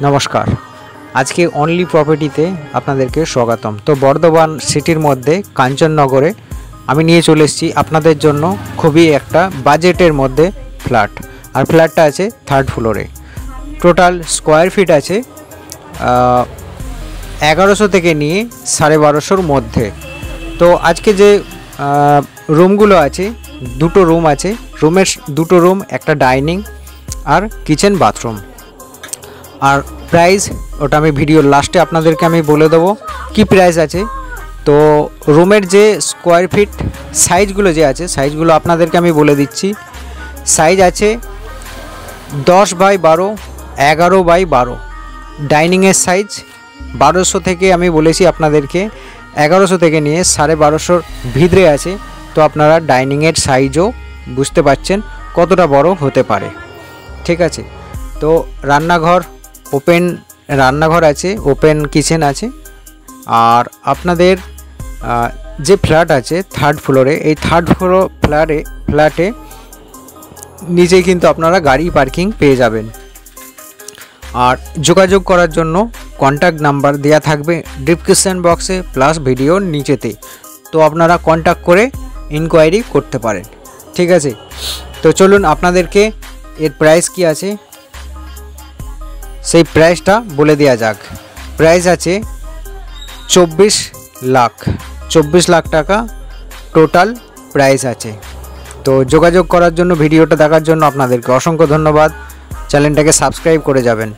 নমস্কার, আজকে অনলি প্রপার্টিতে আপনাদেরকে স্বাগতম। তো বর্ধমান সিটির মধ্যে কাঞ্চননগরে আমি নিয়ে চলে এসেছি আপনাদের জন্য খুবই একটা বাজেটের মধ্যে ফ্ল্যাট। আর ফ্ল্যাটটা আছে 3rd ফ্লোরে। টোটাল স্কোয়ার ফিট আছে 1100 থেকে নিয়ে 1250-র মধ্যে। তো আজকে যে রুমগুলো আছে, দুটো রুম আছে, রুমের দুটো রুম, একটা ডাইনিং আর কিচেন বাথরুম। আর প্রাইস ওটা আমি ভিডিওর লাস্টে আপনাদেরকে আমি বলে দেবো কি প্রাইস আছে। তো রুমের যে স্কোয়ার ফিট সাইজগুলো যে আছে, সাইজগুলো আপনাদেরকে আমি বলে দিচ্ছি। সাইজ আছে 10x12, 11x12। ডাইনিংয়ের সাইজ 1200 থেকে আমি বলেছি আপনাদেরকে 1100 থেকে নিয়ে 1250-র ভিতরে আছে। তো আপনারা ডাইনিংয়ের সাইজও বুঝতে পারছেন কতটা বড় হতে পারে, ঠিক আছে। তো রান্নাঘর ওপেন রান্নাঘর আছে, ওপেন কিচেন আছে। আর আপনাদের যে ফ্ল্যাট আছে 3rd ফ্লোরে, এই 3rd ফ্লোর ফ্ল্যাটে নিচেই কিন্তু আপনারা গাড়ি পার্কিং পেয়ে যাবেন। আর যোগাযোগ করার জন্য কন্ট্যাক্ট নাম্বার দেওয়া থাকবে ডিসক্রিপশন বক্সে প্লাস ভিডিওর নিচেতে। তো আপনারা কন্ট্যাক্ট করে ইনকোয়ারি করতে পারেন, ঠিক আছে। তো চলুন আপনাদেরকে এর প্রাইস কি আছে সেই প্রাইসটা বলে দেওয়া যাক। প্রাইস আছে 24 লাখ টাকা টোটাল প্রাইস আছে। তো যোগাযোগ করার জন্য, ভিডিওটা দেখার জন্য আপনাদেরকে অসংখ্য ধন্যবাদ। চ্যানেলটাকে সাবস্ক্রাইব করে যাবেন।